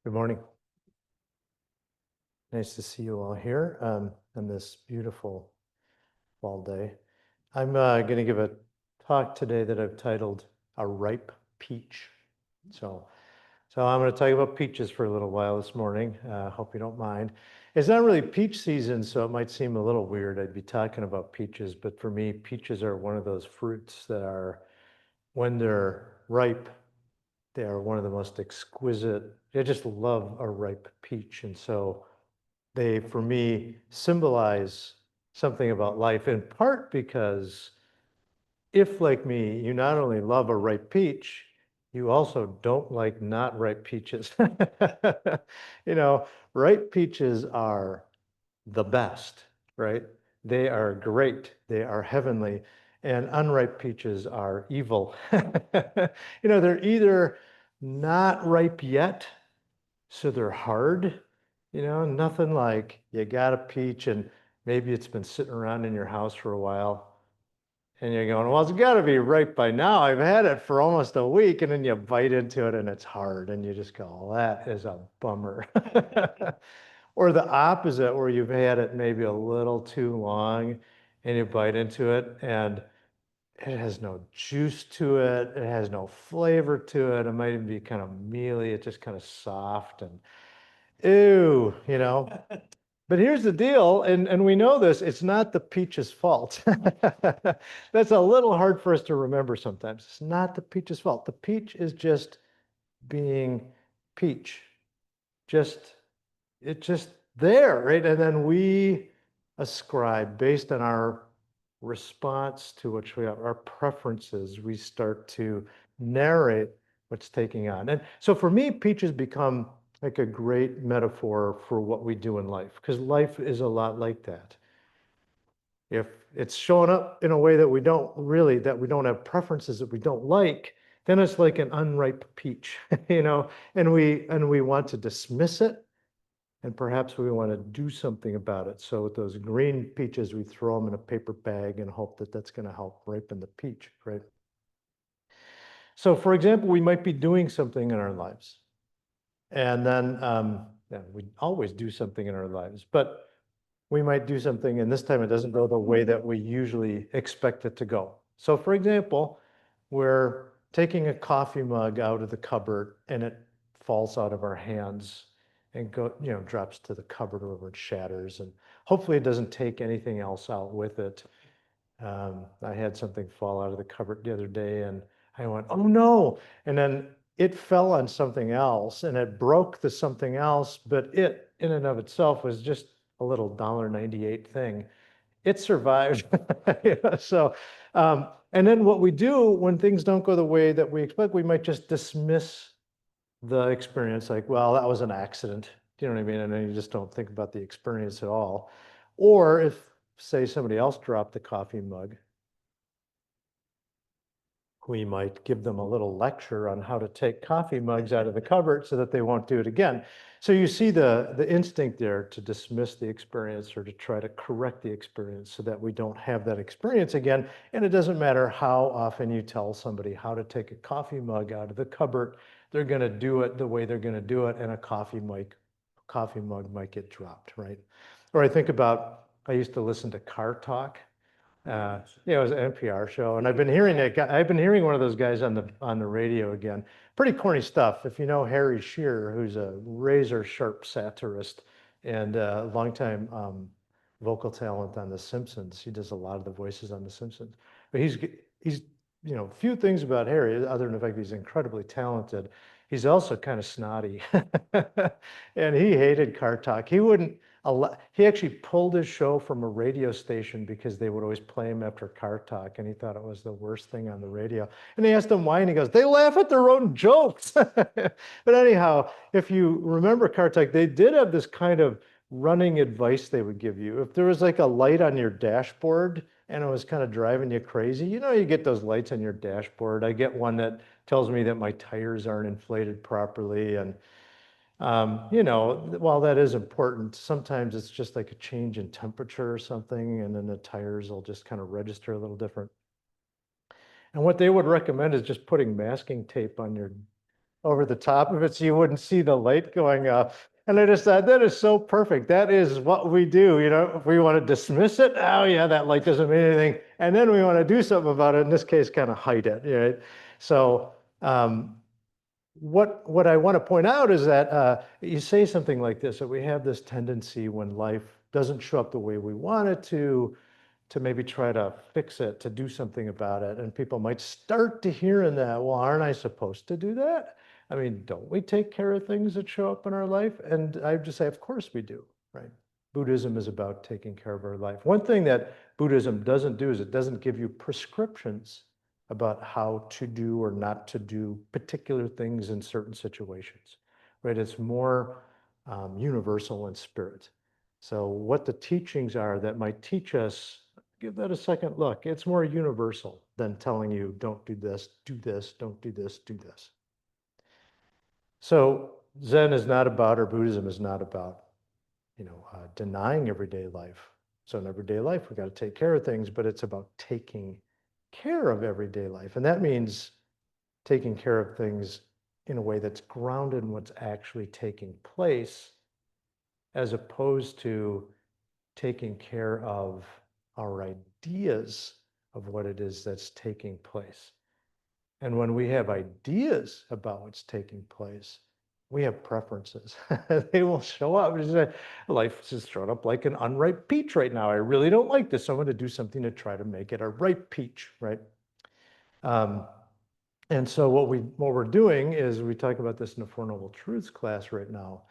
Good morning. Nice to see you all here on this beautiful fall day. I'm going to give a talk today that I've titled A Ripe Peach. So I'm going to talk about peaches for a little while this morning. Hope you don't mind. It's not really peach season, so it might seem a little weird. I'd be talking about peaches, but for me, peaches are one of those fruits that are, when they're ripe, they are one of the most exquisite. I just love a ripe peach. And so they, for me, symbolize something about life, in part because if, like me, you not only love a ripe peach, you also don't like not ripe peaches. You know, ripe peaches are the best, right? They are great. They are heavenly. And unripe peaches are evil. They're either not ripe yet, so they're hard, nothing like you got a peach and maybe it's been sitting around in your house for a while and you're going, well, it's got to be ripe by now. I've had it for almost a week, and then you bite into it and it's hard and you just go, well, that is a bummer. Or the opposite, where you've had it maybe a little too long and you bite into it and it has no juice to it. It has no flavor to it. It might even be kind of mealy. It's just kind of soft and ew. But here's the deal, and we know this, it's not the peach's fault. That's a little hard for us to remember sometimes. It's not the peach's fault. The peach is just being peach. It's just there, right? And then we ascribe, based on our response to what we have, our preferences, we start to narrate what's taking on. And so for me, peaches become like a great metaphor for what we do in life, because life is a lot like that. If it's showing up in a way that we don't have preferences that we don't like, then it's like an unripe peach, and we want to dismiss it, and perhaps we want to do something about it. So with those green peaches, we throw them in a paper bag and hope that that's going to help ripen the peach, right? So for example, we might be doing something in our lives. And then we always do something in our lives, but we might do something, and this time it doesn't go the way that we usually expect it to go. So for example, we're taking a coffee mug out of the cupboard and it falls out of our hands and drops to the cupboard where it shatters. And hopefully it doesn't take anything else out with it. I had something fall out of the cupboard the other day and I went, oh no. And then it fell on something else and it broke the something else, but it in and of itself was just a little $1.98 thing. It survived. So, and then what we do when things don't go the way that we expect, we might just dismiss the experience like, well, that was an accident. Do you know what I mean? And then you just don't think about the experience at all. Or if, say, somebody else dropped the coffee mug, we might give them a little lecture on how to take coffee mugs out of the cupboard so that they won't do it again. So you see the instinct there to dismiss the experience or to try to correct the experience so that we don't have that experience again. And it doesn't matter how often you tell somebody how to take a coffee mug out of the cupboard, they're going to do it the way they're going to do it, and a coffee mug might get dropped, right? Or I think about, I used to listen to Car Talk. It was an NPR show, and I've been hearing one of those guys on the radio again. Pretty corny stuff. If you know Harry Shearer, who's a razor sharp satirist and a longtime vocal talent on The Simpsons, he does a lot of the voices on The Simpsons. But he's few things about Harry other than the fact he's incredibly talented. He's also kind of snotty, and he hated Car Talk. He actually pulled his show from a radio station because they would always play him after Car Talk, and he thought it was the worst thing on the radio. And they asked him why, and he goes, they laugh at their own jokes. But anyhow, if you remember Car Talk, they did have this kind of running advice they would give you. If there was like a light on your dashboard and it was kind of driving you crazy, you get those lights on your dashboard. I get one that tells me that my tires aren't inflated properly. And while that is important, sometimes it's just like a change in temperature or something, and then the tires will just kind of register a little different. And what they would recommend is just putting masking tape on your, over the top of it so you wouldn't see the light going off. And I just thought that is so perfect. That is what we do. If we want to dismiss it, oh yeah, that light doesn't mean anything. And then we want to do something about it. In this case, kind of hide it. Right? So what I want to point out is that you say something like this, that we have this tendency when life doesn't show up the way we want it to maybe try to fix it, to do something about it. And people might start to hear in that, well, aren't I supposed to do that? I mean, don't we take care of things that show up in our life? And I just say, of course we do, right? Buddhism is about taking care of our life. One thing that Buddhism doesn't do is it doesn't give you prescriptions about how to do or not to do particular things in certain situations, right? It's more universal in spirit. So what the teachings are that might teach us, give that a second look. It's more universal than telling you, don't do this, don't do this, do this. So Zen is not about, or Buddhism is not about, denying everyday life. So in everyday life, we've got to take care of things, but it's about taking care of everyday life. And that means taking care of things in a way that's grounded in what's actually taking place, as opposed to taking care of our ideas of what it is that's taking place. And when we have ideas about what's taking place, we have preferences. They will show up. Life is showing up like an unripe peach right now. I really don't like this. So I'm going to do something to try to make it a ripe peach, right? And so what we're doing is, we talk about this in the Four Noble Truths class right now.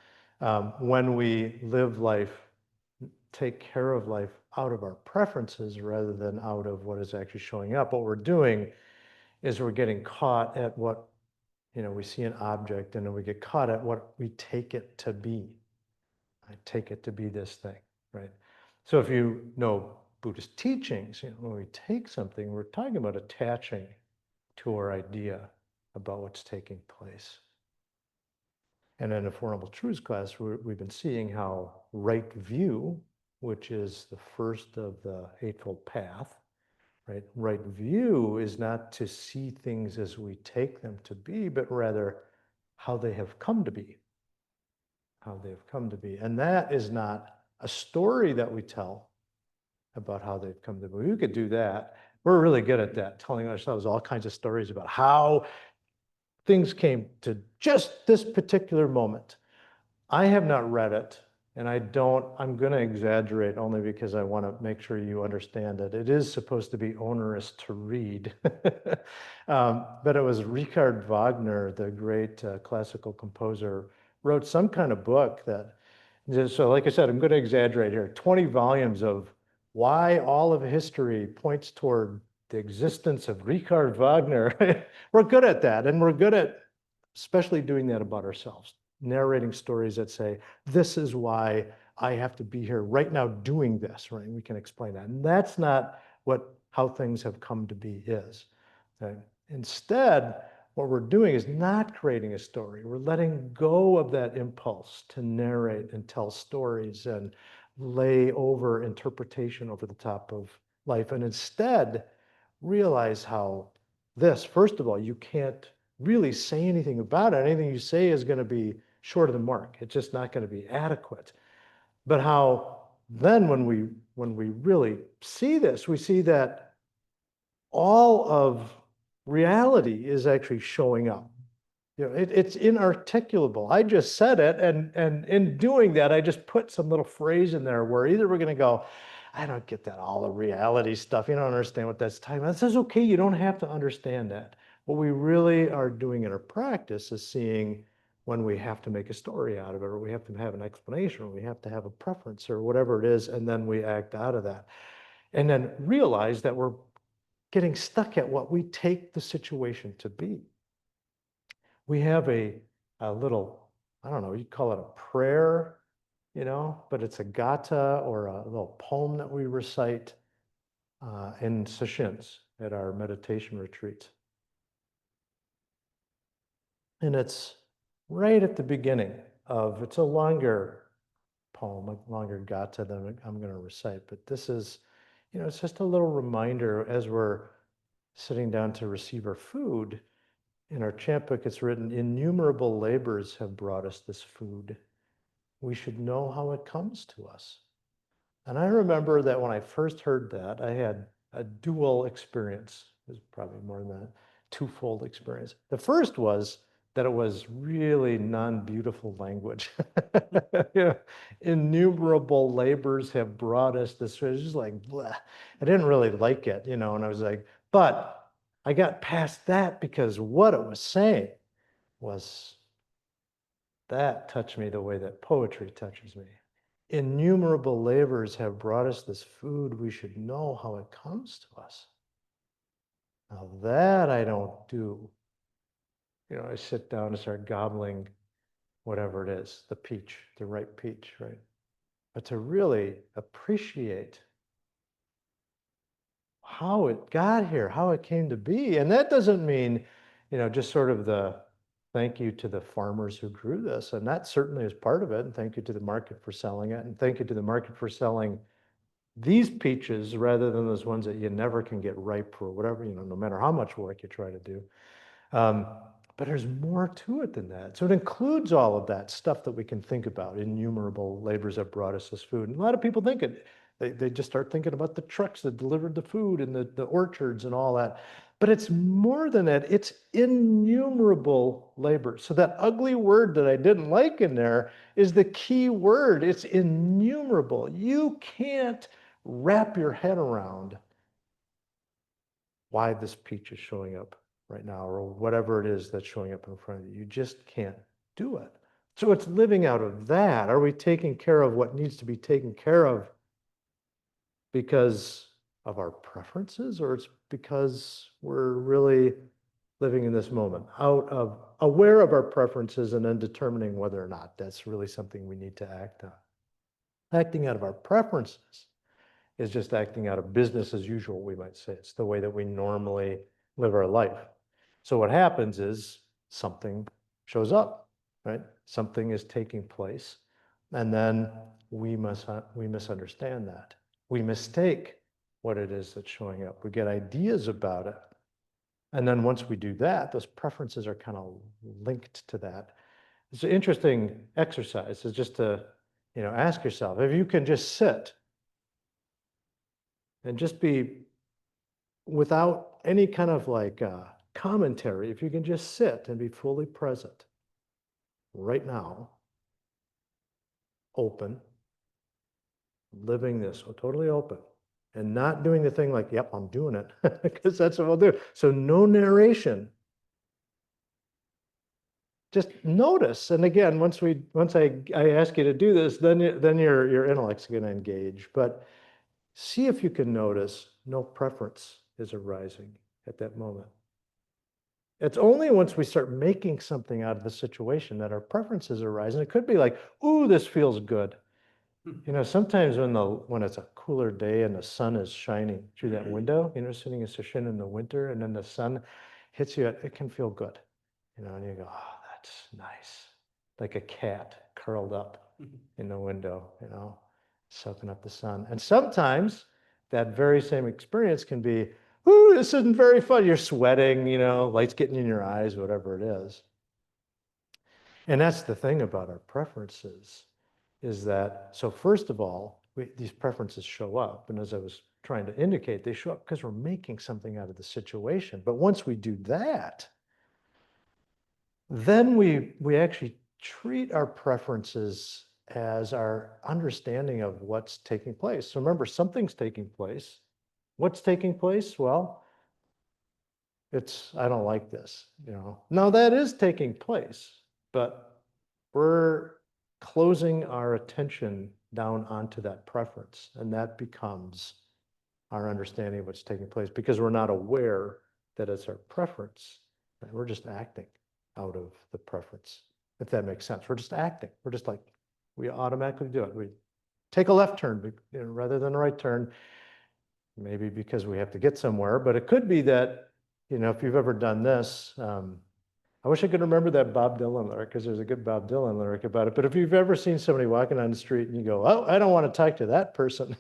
When we live life, take care of life out of our preferences rather than out of what is actually showing up, what we're doing is we're getting caught at what, we see an object and then we get caught at what we take it to be. I take it to be this thing, right? So if you know Buddhist teachings, when we take something, we're talking about attaching to our idea about what's taking place. And in the Four Noble Truths class, we've been seeing how right view, which is the first of the Eightfold Path, right? Right view is not to see things as we take them to be, but rather how they have come to be. How they have come to be. And that is not a story that we tell about how they've come to be. We could do that. We're really good at that, telling ourselves all kinds of stories about how things came to just this particular moment. I have not read it, and I'm going to exaggerate only because I want to make sure you understand it. It is supposed to be onerous to read. But it was Richard Wagner, the great classical composer, wrote some kind of book that, so like I said, I'm going to exaggerate here, 20 volumes of why all of history points toward the existence of Richard Wagner. We're good at that, and we're good at especially doing that about ourselves, narrating stories that say, this is why I have to be here right now doing this, right? We can explain that. And that's not how things have come to be is. Okay? Instead, what we're doing is not creating a story. We're letting go of that impulse to narrate and tell stories and lay over interpretation over the top of life. And instead, realize how first of all, you can't really say anything about it. Anything you say is going to be short of the mark. It's just not going to be adequate. But how then when we really see this, we see that all of reality is actually showing up. It's inarticulable. I just said it, and in doing that, I just put some little phrase in there where either we're going to go, I don't get that, all the reality stuff. You don't understand what that's talking about. It says, okay, you don't have to understand that. What we really are doing in our practice is seeing when we have to make a story out of it, or we have to have an explanation, or we have to have a preference, or whatever it is, and then we act out of that. And then realize that we're getting stuck at what we take the situation to be. We have a little, I don't know, you call it a prayer, but it's a gatha or a little poem that we recite in sessions at our meditation retreats. And it's right at the beginning it's a longer poem, a longer gatha than I'm going to recite, but this is, it's just a little reminder as we're sitting down to receive our food, In our chant book, it's written, innumerable labors have brought us this food. We should know how it comes to us. And I remember that when I first heard that, I had a dual experience. It was probably more than that, twofold experience. The first was that it was really non-beautiful language. You know, innumerable labors have brought us this. It was just like, bleh. I didn't really like it, you know, and I was like, but I got past that because what it was saying was, that touched me the way that poetry touches me. Innumerable labors have brought us this food. We should know how it comes to us. Now that I don't do. You know, I sit down and start gobbling whatever it is, the peach, the ripe peach, right? But to really appreciate how it got here, how it came to be. And that doesn't mean, you know, just sort of the thank you to the farmers who grew this. And that certainly is part of it. And thank you to the market for selling it. And thank you to the market for selling these peaches rather than those ones that you never can get ripe or whatever, you know, no matter how much work you try to do. Um, but there's more to it than that. So it includes all of that stuff that we can think about. Innumerable labors have brought us this food. And a lot of people think it. They just start thinking about the trucks that delivered the food and the orchards and all that. But it's more than that. It's innumerable labor. So that ugly word that I didn't like in there is the key word. It's innumerable. You can't wrap your head around why this peach is showing up right now, or whatever it is that's showing up in front of you. You just can't do it. So it's living out of that. Are we taking care of what needs to be taken care of because of our preferences, or it's because we're really living in this moment, out of aware of our preferences and then determining whether or not that's really something we need to act on? Acting out of our preferences is just acting out of business as usual, we might say. It's the way that we normally live our life. So what happens is something shows up, right? Something is taking place. And then we misunderstand that. We mistake what it is that's showing up. We get ideas about it. And then once we do that, those preferences are kind of linked to that. It's an interesting exercise. It's just to, you know, ask yourself, if you can just sit and just be without any kind of like commentary, if you can just sit and be fully present right now, open, living this, so totally open, and not doing the thing like, yep, I'm doing it, because that's what we'll do. So no narration. Just notice. And again, once I ask you to do this, then your intellect's going to engage. But see if you can notice no preference is arising at that moment. It's only once we start making something out of the situation that our preferences arise. And it could be like, ooh, this feels good. You know, sometimes when it's a cooler day and the sun is shining through that window, you know, sitting in session in the winter, and then the sun hits you, it can feel good. You know, and you go, oh, that's nice. Like a cat curled up in the window, you know, soaking up the sun. And sometimes that very same experience can be, ooh, this isn't very fun. You're sweating, you know, light's getting in your eyes, whatever it is. And that's the thing about our preferences, is that, so first of all, these preferences show up. And as I was trying to indicate, they show up because we're making something out of the situation. But once we do that, then we actually treat our preferences as our understanding of what's taking place. So remember, something's taking place. What's taking place? Well, it's, I don't like this, you know. Now that is taking place, but we're closing our attention down onto that preference, and that becomes our understanding of what's taking place, because we're not aware that it's our preference, and we're just acting out of the preference, if that makes sense. We're just acting. We're just like, we automatically do it. We take a left turn, you know, rather than a right turn, maybe because we have to get somewhere. But it could be that, you know, if you've ever done this, I wish I could remember that Bob Dylan lyric, because there's a good Bob Dylan lyric about it. But if you've ever seen somebody walking on the street and you go, oh, I don't want to talk to that person.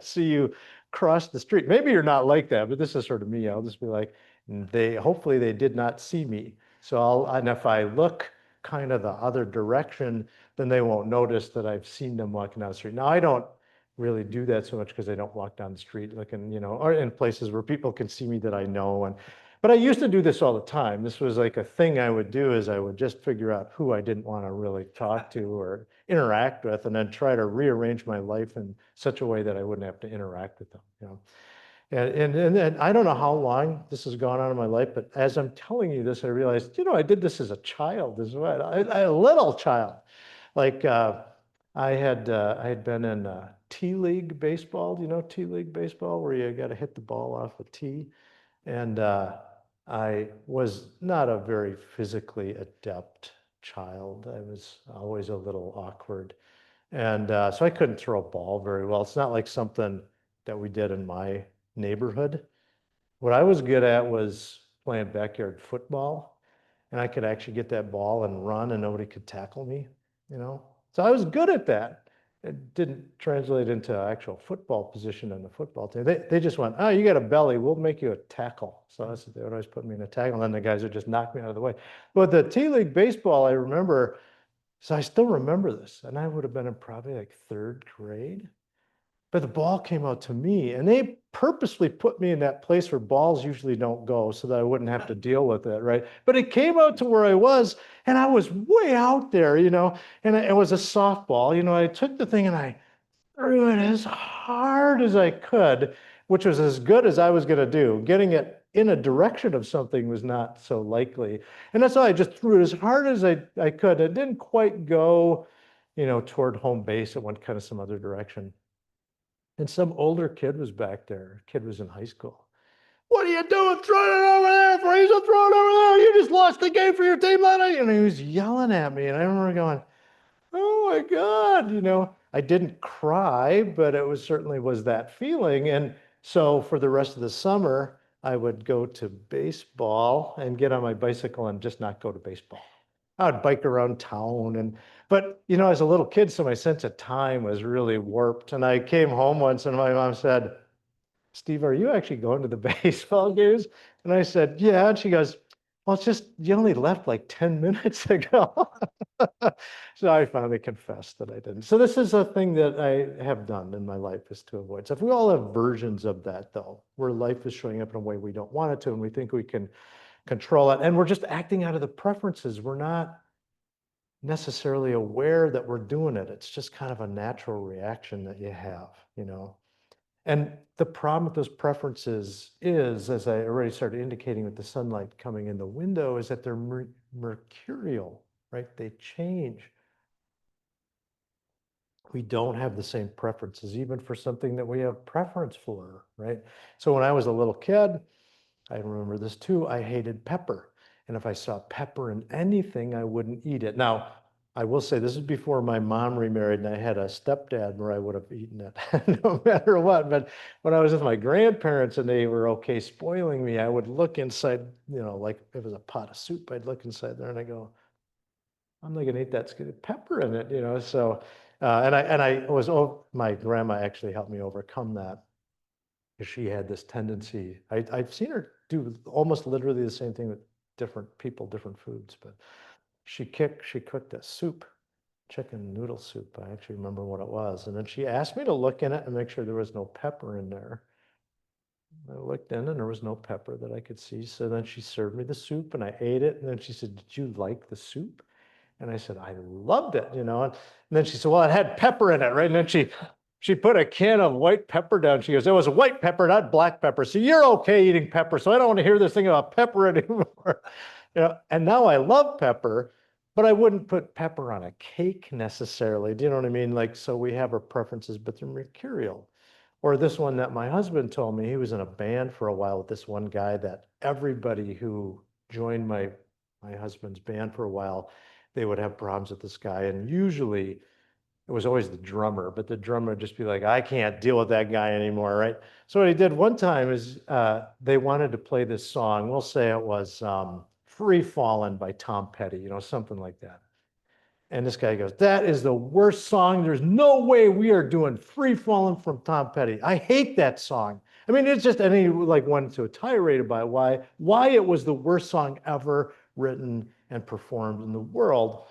So you cross the street. Maybe you're not like that, but this is sort of me. I'll just be like, And hopefully they did not see me. And if I look kind of the other direction, then they won't notice that I've seen them walking down the street. Now, I don't really do that so much because I don't walk down the street looking, or in places where people can see me that I know. But I used to do this all the time. This was like a thing I would do, is I would just figure out who I didn't want to really talk to or interact with, and then try to rearrange my life in such a way that I wouldn't have to interact with them. And then I don't know how long this has gone on in my life, but as I'm telling you this, I realized, I did this as a child as well. A little child. Like I had been in T League baseball. Do you know T League baseball, where you got to hit the ball off a tee? And I was not a very physically adept child. I was always a little awkward. And so I couldn't throw a ball very well. It's not like something that we did in my neighborhood. What I was good at was playing backyard football, and I could actually get that ball and run, and nobody could tackle me. So I was good at that. It didn't translate into actual football position on the football team. They just went, oh, you got a belly, we'll make you a tackle. So that's what they would always put me in a tackle, and then the guys would just knock me out of the way. But the T League baseball, I remember, so I still remember this, and I would have been in probably like third grade. But the ball came out to me, and they purposely put me in that place where balls usually don't go so that I wouldn't have to deal with it, right? But it came out to where I was, and I was way out there. And it was a softball. I took the thing and I threw it as hard as I could, which was as good as I was going to do. Getting it in a direction of something was not so likely. And that's why I just threw it as hard as I could. It didn't quite go, toward home base. It went kind of some other direction. And some older kid was back there. Kid was in high school. What are you doing? Throwing it over there, Fraser. Throw it over there. You just lost the game for your team. And he was yelling at me. And I remember going, oh my God. I didn't cry, but it certainly was that feeling. And so for the rest of the summer, I would go to baseball and get on my bicycle and just not go to baseball. I would bike around town, but as a little kid, so my sense of time was really warped. And I came home once and my mom said, Steve, are you actually going to the baseball games? And I said, yeah. And she goes, well, it's just, you only left like 10 minutes ago. So I finally confessed that I didn't. So this is a thing that I have done in my life, is to avoid stuff. We all have versions of that, though, where life is showing up in a way we don't want it to, and we think we can control it. And we're just acting out of the preferences. We're not necessarily aware that we're doing it. It's just kind of a natural reaction that you have. And the problem with those preferences is, as I already started indicating with the sunlight coming in the window, is that they're mercurial, right? They change. We don't have the same preferences, even for something that we have preference for, right? So when I was a little kid, I remember this too, I hated pepper. And if I saw pepper in anything, I wouldn't eat it. Now, I will say this is before my mom remarried and I had a stepdad where I would have eaten it no matter what. But when I was with my grandparents and they were okay spoiling me, I would look inside, like if it was a pot of soup, I'd look inside there and I go, I'm not gonna eat that. It's got pepper in it. So, my grandma actually helped me overcome that, because she had this tendency. I've seen her do almost literally the same thing with different people, different foods, but she cooked a soup, chicken noodle soup. I actually remember what it was. And then she asked me to look in it and make sure there was no pepper in there. I looked in and there was no pepper that I could see. So then she served me the soup and I ate it. And then she said, did you like the soup? And I said, I loved it. And then she said, well, it had pepper in it, right? And then she put a can of white pepper down. She goes, it was white pepper, not black pepper. So you're okay eating pepper. So I don't want to hear this thing about pepper anymore. And now I love pepper, but I wouldn't put pepper on a cake necessarily. Do you know what I mean? Like, so we have our preferences, but they're mercurial. Or this one that my husband told me, he was in a band for a while with this one guy that everybody who joined my husband's band for a while, they would have problems with this guy. And usually it was always the drummer, but the drummer would just be like, I can't deal with that guy anymore, right? So what he did one time is they wanted to play this song. We'll say it was Free Fallin' by Tom Petty, something like that. And this guy goes, that is the worst song. There's no way we are doing Free Fallin' from Tom Petty. I hate that song. I mean, it's just any like went to a tirade about why it was the worst song ever written and performed in the world.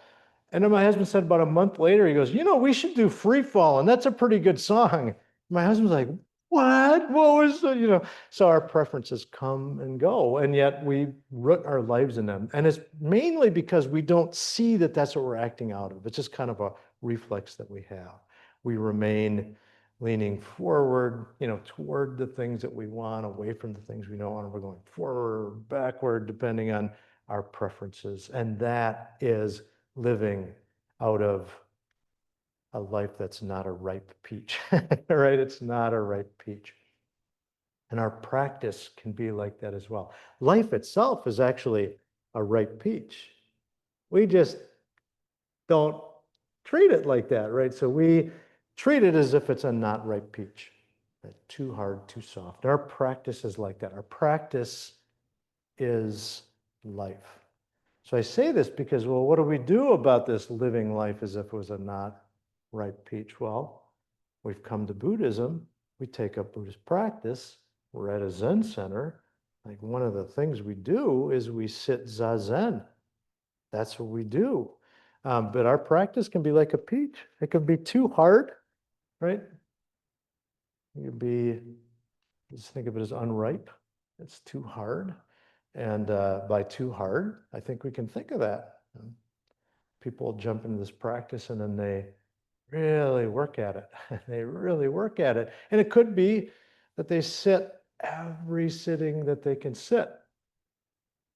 And then my husband said about a month later, he goes, we should do Free Fall, and that's a pretty good song. My husband's like, what? What was the? So our preferences come and go, and yet we root our lives in them. And it's mainly because we don't see that that's what we're acting out of. It's just kind of a reflex that we have. We remain leaning forward, toward the things that we want, away from the things we don't want. We're going forward, backward, depending on our preferences. And that is living out of a life that's not a ripe peach, right? It's not a ripe peach. And our practice can be like that as well. Life itself is actually a ripe peach. We just don't treat it like that, right? So we treat it as if it's a not ripe peach. Too hard, too soft. Our practice is like that. Our practice is life. So I say this because, well, what do we do about this living life as if it was a not ripe peach? Well, we've come to Buddhism. We take up Buddhist practice. We're at a Zen center. Like one of the things we do is we sit zazen. That's what we do. But our practice can be like a peach. It can be too hard, right? It could be, just think of it as unripe. It's too hard. And by too hard, I think we can think of that. People jump into this practice and then they really work at it. They really work at it. And it could be that they sit every sitting that they can sit.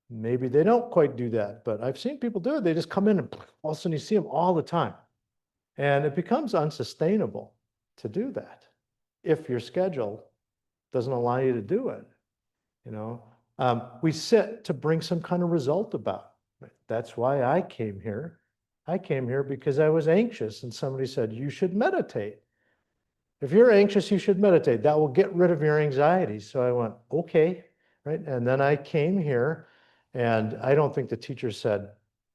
Maybe they don't quite do that, but I've seen people do it. They just come in and all of a sudden you see them all the time. And it becomes unsustainable to do that if your schedule doesn't allow you to do it. We sit to bring some kind of result about. That's why I came here. I came here because I was anxious and somebody said, you should meditate. If you're anxious, you should meditate. That will get rid of your anxiety. So I went, okay, right? And then I came here and I don't think the teacher said,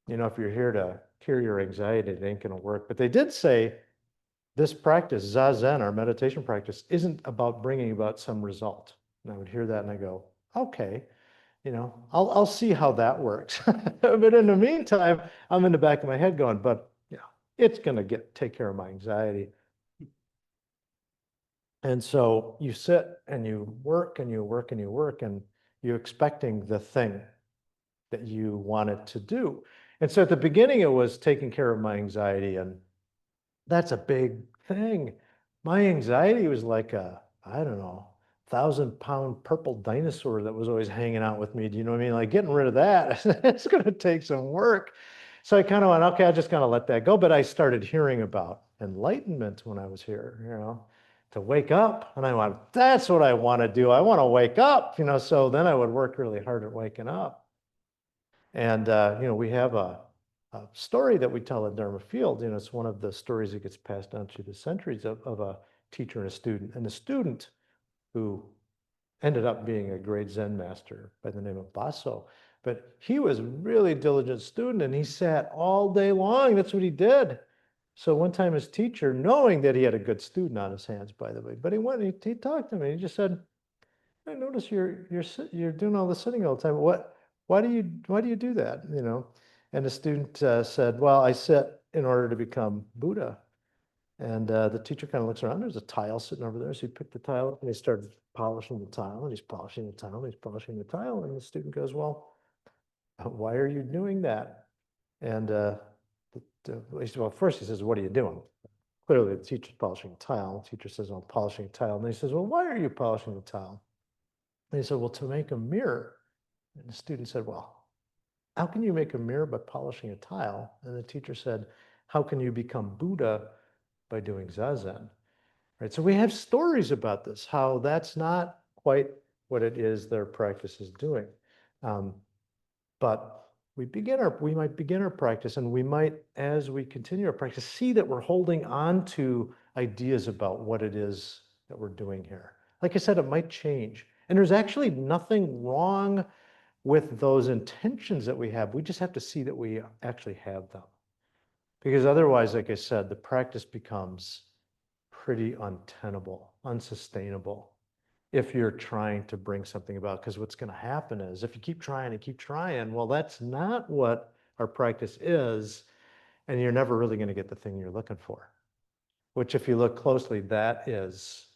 if you're here to cure your anxiety, it ain't going to work. But they did say this practice, Zazen, our meditation practice, isn't about bringing about some result. And I would hear that and I go, okay, I'll see how that works. But in the meantime, I'm in the back of my head going, but it's going to take care of my anxiety. And so you sit and you work and you work and you work and you're expecting the thing that you wanted to do. And so at the beginning, it was taking care of my anxiety, and that's a big thing. My anxiety was like I don't know, 1,000-pound purple dinosaur that was always hanging out with me. Do you know what I mean? Like getting rid of that, it's going to take some work. So I kind of went, okay, I just got to let that go. But I started hearing about enlightenment when I was here, to wake up. And I went, that's what I want to do. I want to wake up, so then I would work really hard at waking up. And, we have a story that we tell at Dharma Field. It's one of the stories that gets passed down through the centuries of a teacher and a student. And the student who ended up being a great Zen master by the name of Baso. But he was a really diligent student and he sat all day long. That's what he did. So one time his teacher, knowing that he had a good student on his hands, by the way, but he went and he talked to me. He just said, I notice you're doing all the sitting all the time. Why do you do that? And the student said, well, I sit in order to become Buddha. And the teacher kind of looks around. There's a tile sitting over there. So he picked the tile up and he started polishing the tile. And he's polishing the tile. And he's polishing the tile. And the student goes, well, why are you doing that? And he said, well, first he says, what are you doing? Clearly the teacher's polishing a tile. The teacher says, I'm polishing a tile. And he says, well, why are you polishing the tile? And he said, well, to make a mirror. And the student said, well, how can you make a mirror by polishing a tile? And the teacher said, how can you become Buddha by doing Zazen? Right? So we have stories about this, how that's not quite what it is their practice is doing. But we might begin our practice, and we might, as we continue our practice, see that we're holding on to ideas about what it is that we're doing here. Like I said, it might change. And there's actually nothing wrong with those intentions that we have. We just have to see that we actually have them. Because otherwise, like I said, the practice becomes pretty untenable, unsustainable. if you're trying to bring something about. Because what's going to happen is if you keep trying and keep trying, well, that's not what our practice is, and you're never really going to get the thing you're looking for, which if you look closely, that is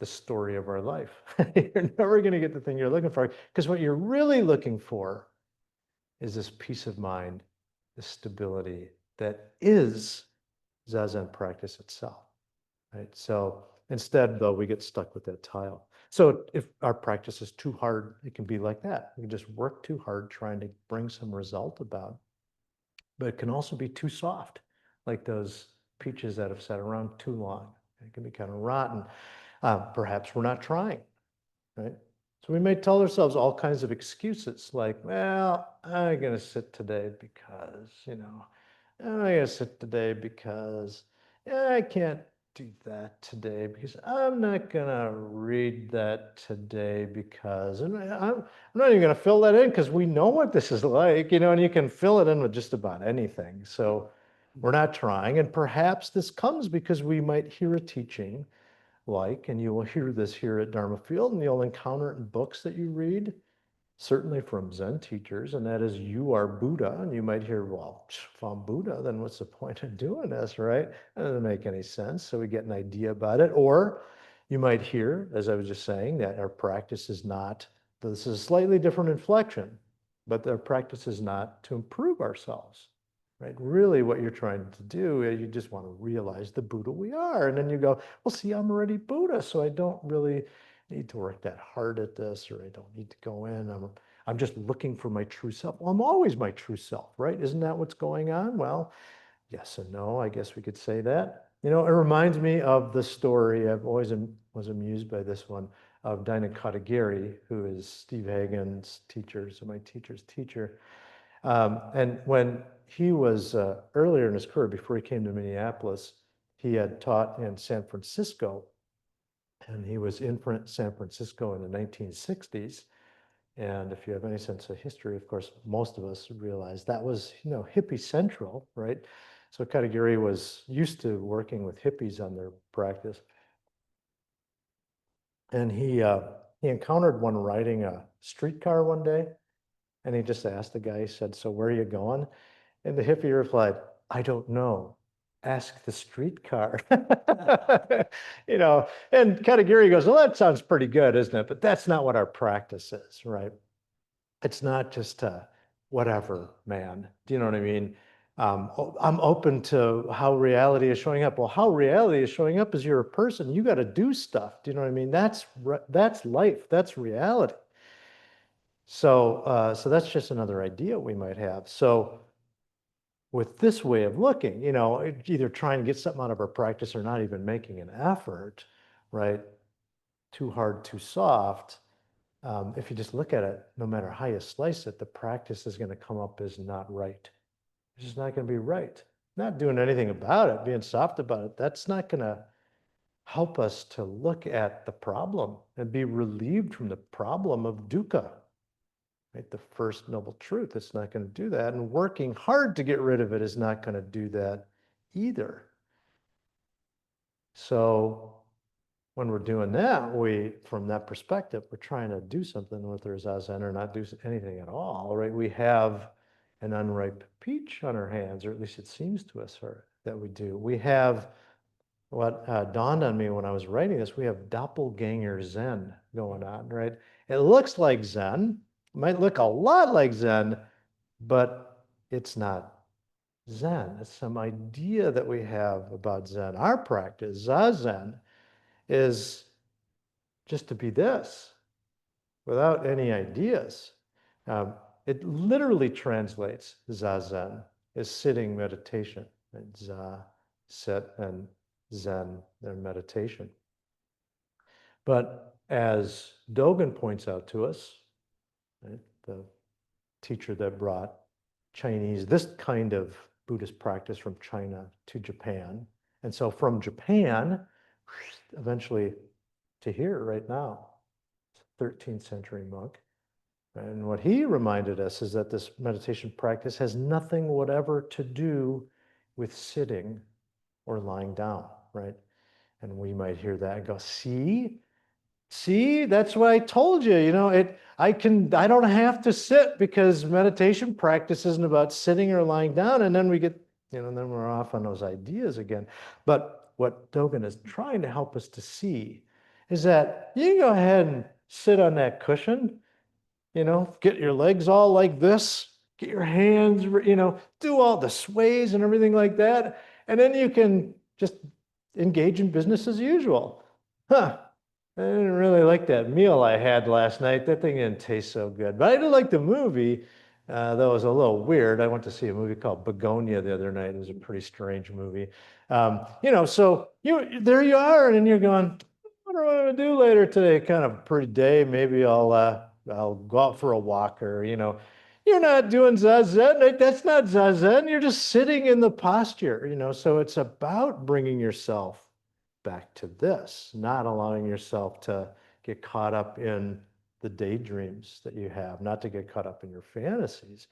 the story of our life. You're never going to get the thing you're looking for, because what you're really looking for is this peace of mind, this stability that is Zazen practice itself, right? So instead, though, we get stuck with that tile. So if our practice is too hard, it can be like that. We can just work too hard trying to bring some result about. But it can also be too soft, like those peaches that have sat around too long. It can be kind of rotten. Perhaps we're not trying, right? So we may tell ourselves all kinds of excuses like, well, I'm going to sit today because, I'm going to sit today because I can't do that today because I'm not going to read that today because, and I'm not even going to fill that in because we know what this is like, and you can fill it in with just about anything. So we're not trying. And perhaps this comes because we might hear a teaching and you will hear this here at Dharma Field, and you'll encounter it in books that you read, certainly from Zen teachers, and that is, you are Buddha. And you might hear, well, if I'm Buddha, then what's the point of doing this, right? That doesn't make any sense. So we get an idea about it. Or you might hear, as I was just saying, that our practice is not, this is a slightly different inflection, but our practice is not to improve ourselves. Right? Really, what you're trying to do is you just want to realize the Buddha we are. And then you go, well, see, I'm already Buddha, so I don't really need to work that hard at this, or I don't need to go in. I'm just looking for my true self. Well, I'm always my true self, right? Isn't that what's going on? Well, yes and no, I guess we could say that. It reminds me of the story, I've always was amused by this one, of Daina Katagiri, who is Steve Hagen's teacher, so my teacher's teacher. And when he was earlier in his career, before he came to Minneapolis, he had taught in San Francisco, and he was in San Francisco in the 1960s. And if you have any sense of history, of course, most of us realize that was, hippie central, right? So Katagiri was used to working with hippies on their practice. And he encountered one riding a streetcar one day, and he just asked the guy, he said, so where are you going? And the hippie replied, I don't know. Ask the streetcar. And Katagiri goes, well, that sounds pretty good, isn't it? But that's not what our practice is, right? It's not just whatever, man. Do you know what I mean? I'm open to how reality is showing up. Well, how reality is showing up is you're a person. You got to do stuff. Do you know what I mean? That's life. That's reality. So that's just another idea we might have. So with this way of looking, either trying to get something out of our practice or not even making an effort, right? Too hard, too soft. If you just look at it, no matter how you slice it, the practice is going to come up as not right. It's just not going to be right. Not doing anything about it, being soft about it, that's not going to help us to look at the problem and be relieved from the problem of dukkha, right? The first noble truth. It's not going to do that. And working hard to get rid of it is not going to do that either. So when we're doing that, from that perspective, we're trying to do something with our zazen or not do anything at all, right? We have an unripe peach on our hands, or at least it seems to us that we do. We have what dawned on me when I was writing this, we have doppelganger Zen going on, right? It looks like Zen, might look a lot like Zen, but it's not Zen. It's some idea that we have about Zen. Our practice, Zazen, is just to be this without any ideas. It literally translates Zazen as sitting meditation, and Za, sit, and Zen, their meditation. But as Dogen points out to us, right, the teacher that brought this kind of Buddhist practice from China to Japan, and so from Japan, eventually to here right now, 13th century monk. And what he reminded us is that this meditation practice has nothing whatever to do with sitting or lying down, right? And we might hear that and go, see, See, that's why I told you, I don't have to sit because meditation practice isn't about sitting or lying down. And then then we're off on those ideas again. But what Dogen is trying to help us to see is that you can go ahead and sit on that cushion, get your legs all like this, get your hands, do all the sways and everything like that. And then you can just engage in business as usual. Huh. I didn't really like that meal I had last night. That thing didn't taste so good. But I did like the movie, though it was a little weird. I went to see a movie called Begonia the other night. It was a pretty strange movie. So there you are, and then you're going, what do I want to do later today? Kind of a pretty day. Maybe I'll go out for a walk, or you're not doing zazen. Right? That's not zazen. You're just sitting in the posture. So it's about bringing yourself back to this, not allowing yourself to get caught up in the daydreams that you have, not to get caught up in your fantasies.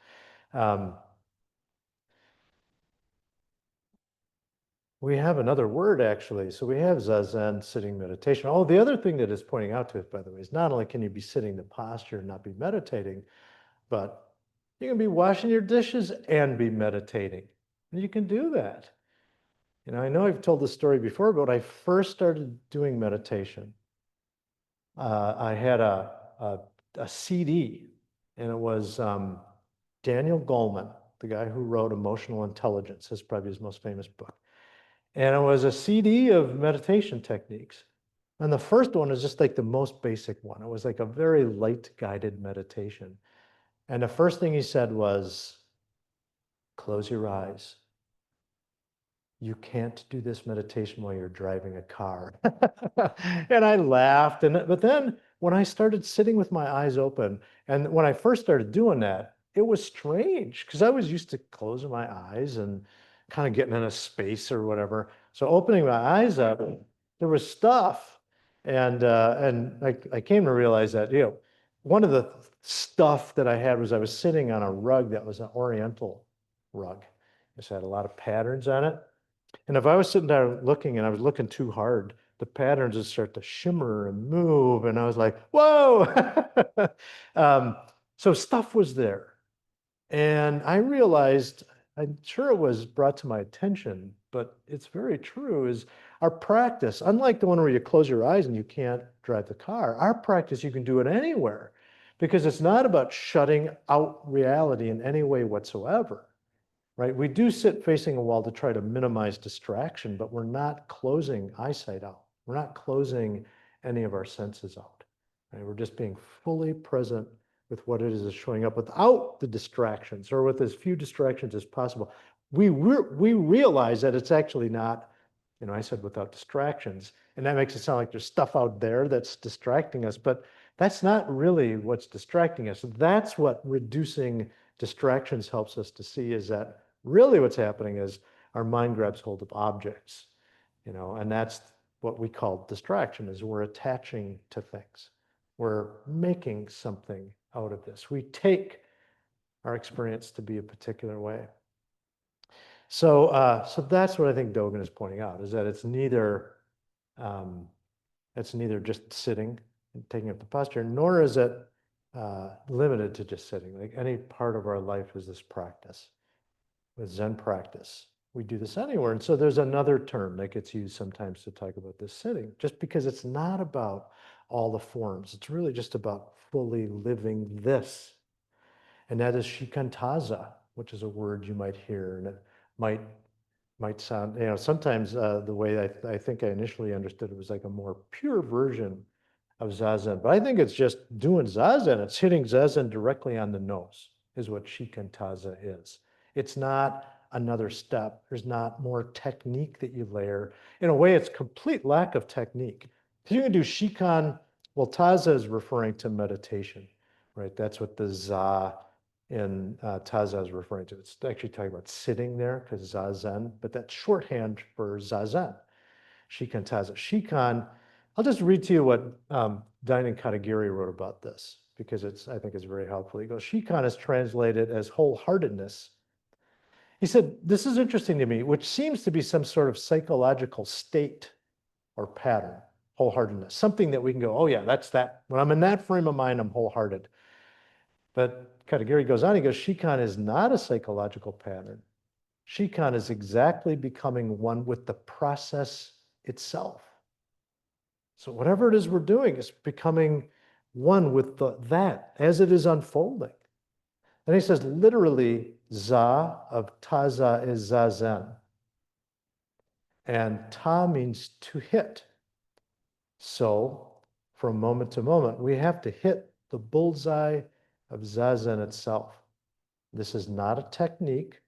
Um, we have another word actually. So we have zazen, sitting meditation. Oh, the other thing that is pointing out to us, by the way, is not only can you be sitting the posture and not be meditating, but you can be washing your dishes and be meditating. And you can do that. I know I've told this story before, but when I first started doing meditation, I had a CD, and it was Daniel Goleman, the guy who wrote Emotional Intelligence. That's probably his most famous book. And it was a CD of meditation techniques. And the first one was just like the most basic one. It was like a very light guided meditation. And the first thing he said was, close your eyes. You can't do this meditation while you're driving a car. And I laughed. But then when I started sitting with my eyes open, and when I first started doing that, it was strange because I was used to closing my eyes and kind of getting in a space or whatever. So opening my eyes up, there was stuff. And I came to realize that, one of the stuff that I had was I was sitting on a rug that was an Oriental rug. It had a lot of patterns on it. And if I was sitting there looking and I was looking too hard, the patterns would start to shimmer and move. And I was like, whoa. So stuff was there. And I realized, I'm sure it was brought to my attention, but it's very true, is our practice, unlike the one where you close your eyes and you can't drive the car, our practice, you can do it anywhere because it's not about shutting out reality in any way whatsoever. Right? We do sit facing a wall to try to minimize distraction, but we're not closing eyesight out. We're not closing any of our senses out. Right? We're just being fully present with what it is showing up without the distractions or with as few distractions as possible. We realize that it's actually not, I said without distractions, and that makes it sound like there's stuff out there that's distracting us, but that's not really what's distracting us. That's what reducing distractions helps us to see, is that really what's happening is our mind grabs hold of objects, and that's what we call distraction, is we're attaching to things. We're making something out of this. We take our experience to be a particular way. So that's what I think Dogen is pointing out, is that it's neither just sitting and taking up the posture, nor is it limited to just sitting. Like any part of our life is this practice. With Zen practice, we do this anywhere. And so there's another term that gets used sometimes to talk about this sitting, just because it's not about all the forms. It's really just about fully living this. And that is shikantaza, which is a word you might hear, and it might sound, sometimes the way I think I initially understood it was like a more pure version of zazen. But I think it's just doing zazen. It's hitting zazen directly on the nose is what shikantaza is. It's not another step. There's not more technique that you layer. In a way, it's complete lack of technique. If you can do shikan, well, taza is referring to meditation, right? That's what the za in taza is referring to. It's actually talking about sitting there because zazen, but that's shorthand for zazen, shikan taza. Shikan, I'll just read to you what Dinan Katagiri wrote about this because I think it's very helpful. He goes, shikan is translated as wholeheartedness. He said, this is interesting to me, which seems to be some sort of psychological state or pattern. wholeheartedness, something that we can go, oh yeah, that's that. When I'm in that frame of mind, I'm wholehearted. But Katagiri goes on, he goes, Shikan is not a psychological pattern. Shikan is exactly becoming one with the process itself. So whatever it is we're doing is becoming one with that as it is unfolding. And he says, literally, za of taza is zazen. And ta means to hit. So from moment to moment, we have to hit the bullseye of zazen itself. This is not a technique.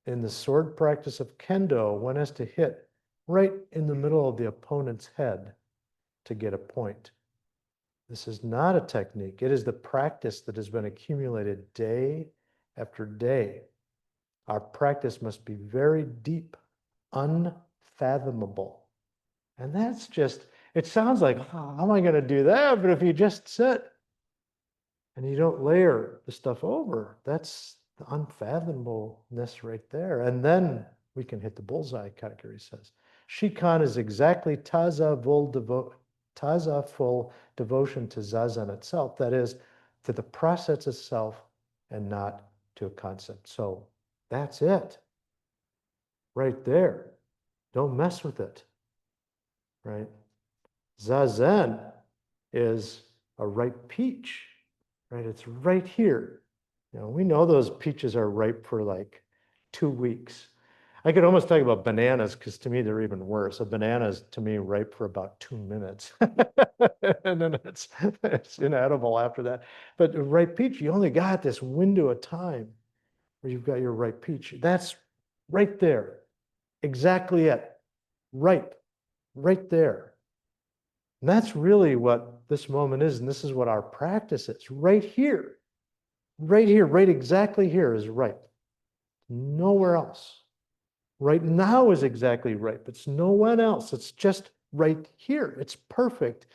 In the sword practice of kendo, one has to hit right in the middle of the opponent's head to get a point. This is not a technique. It is the practice that has been accumulated day after day. Our practice must be very deep, unfathomable. And that's just, it sounds like, oh, how am I going to do that? But if you just sit and you don't layer the stuff over, that's the unfathomableness right there. And then we can hit the bullseye, Katakuri says. Shikan is exactly taza full devotion to zazen itself, that is, to the process itself and not to a concept. So that's it right there. Don't mess with it, right? Zazen is a ripe peach, right? It's right here. You know, we know those peaches are ripe for like 2 weeks. I could almost talk about bananas because to me they're even worse. A banana is to me ripe for about 2 minutes. And then it's inedible after that. But a ripe peach, you only got this window of time where you've got your ripe peach. That's right there. Exactly it. Ripe. Right there. And that's really what this moment is. And this is what our practice is. Right here. Right here. Right exactly here is ripe. Nowhere else. Right now is exactly right, but it's no one else. It's just right here. It's perfect.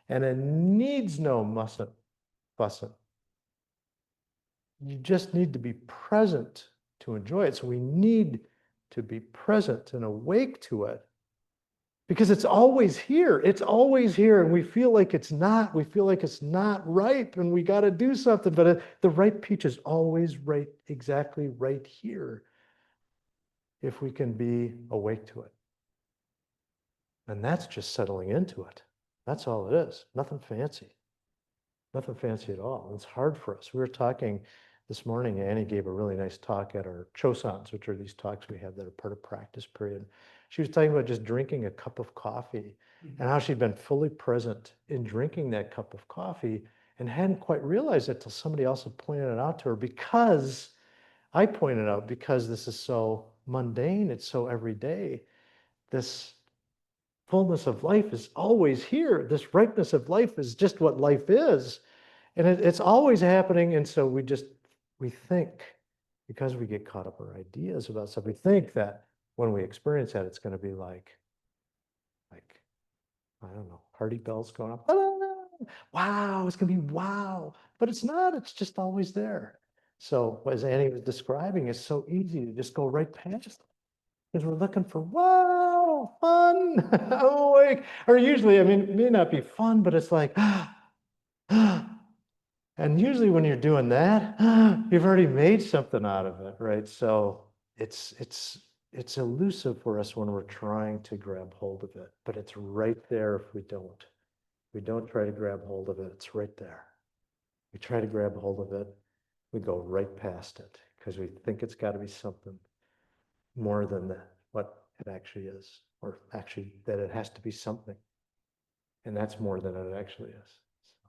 And it needs no mussin, bussin. You just need to be present to enjoy it. So we need to be present and awake to it because it's always here. It's always here. And we feel like it's not. We feel like it's not ripe and we got to do something. But the ripe peach is always right, exactly right here if we can be awake to it. And that's just settling into it. That's all it is. Nothing fancy. Nothing fancy at all. It's hard for us. We were talking this morning, Annie gave a really nice talk at our chosans, which are these talks we have that are part of practice period. She was talking about just drinking a cup of coffee and how she'd been fully present in drinking that cup of coffee and hadn't quite realized it till somebody else had pointed it out to her because I pointed out because this is so mundane, it's so everyday. This fullness of life is always here. This ripeness of life is just what life is. And it's always happening. And so we think, because we get caught up in our ideas about stuff, we think that when we experience that, it's going to be like, I don't know, party bells going up. Wow, it's going to be wow. But it's not, it's just always there. So as Annie was describing, it's so easy to just go right past because we're looking for, wow, fun, awake. Or usually, I mean, it may not be fun, but it's like, and usually when you're doing that, you've already made something out of it, right? So it's elusive for us when we're trying to grab hold of it, but it's right there if we don't. We don't try to grab hold of it, it's right there. We try to grab hold of it, we go right past it because we think it's got to be something more than what it actually is, or actually that it has to be something. And that's more than it actually is. So,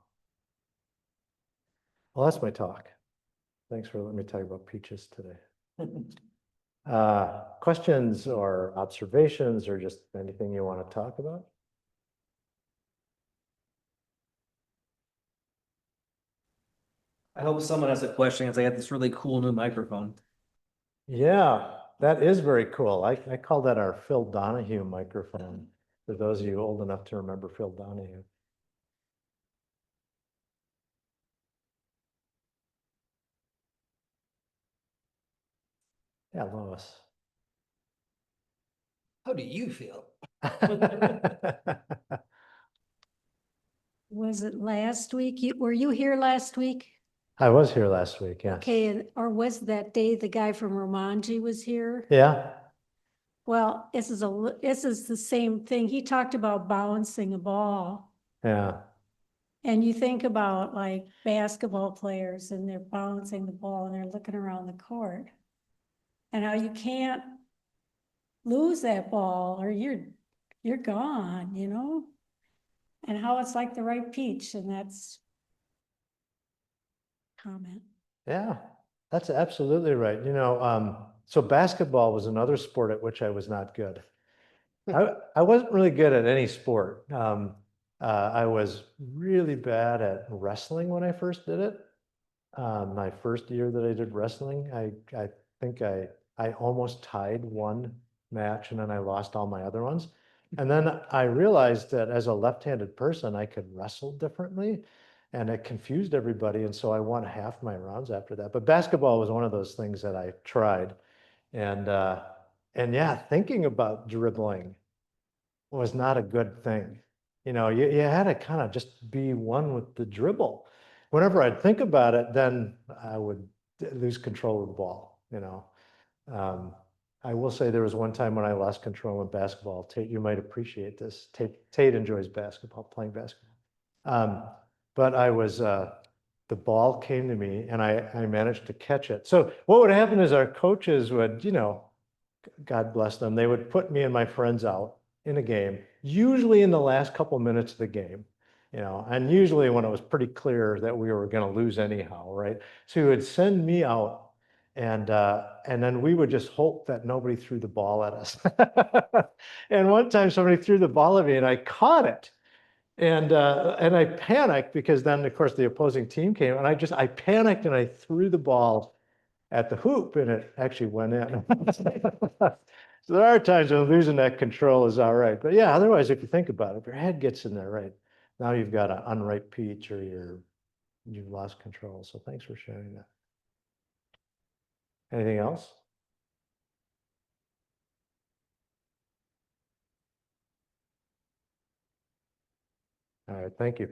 well, that's my talk. Thanks for letting me talk about peaches today. Questions or observations or just anything you want to talk about? I hope someone has a question because I got this really cool new microphone. Yeah, that is very cool. I call that our Phil Donahue microphone, for those of you old enough to remember Phil Donahue. Yeah, Lois. How do you feel? was it last week? Were you here last week? I was here last week, yes. Okay, or was that day the guy from Romanji was here? Yeah, Well, this is the same thing. He talked about bouncing a ball. yeah, And you think about like basketball players and they're bouncing the ball and they're looking around the court. And how you can't lose that ball or you're gone, you know? And how it's like the right peach, and that's comment. yeah. That's absolutely right. So basketball was another sport at which I was not good. I wasn't really good at any sport. I was really bad at wrestling when I first did it. My first year that I did wrestling, I think I almost tied one match and then I lost all my other ones. And then I realized that as a left-handed person, I could wrestle differently and it confused everybody. And so I won half my rounds after that. But basketball was one of those things that I tried. And uh, and yeah, thinking about dribbling was not a good thing. You had to kind of just be one with the dribble. Whenever I'd think about it, then I would lose control of the ball. Um, I will say there was one time when I lost control in basketball. Tate, you might appreciate this. Tate enjoys basketball, playing basketball. Um, but the ball came to me and I managed to catch it. So what would happen is our coaches would, God bless them, they would put me and my friends out in a game, usually in the last couple minutes of the game, and usually when it was pretty clear that we were going to lose anyhow, right? So he would send me out and then we would just hope that nobody threw the ball at us. And one time somebody threw the ball at me and I caught it. And I panicked because then of course the opposing team came and I panicked and I threw the ball at the hoop and it actually went in. So there are times when losing that control is all right. But yeah, otherwise, if you think about it, if your head gets in there, right, now you've got an unripe peach or you've lost control. So thanks for sharing that. Anything else? All right, thank you.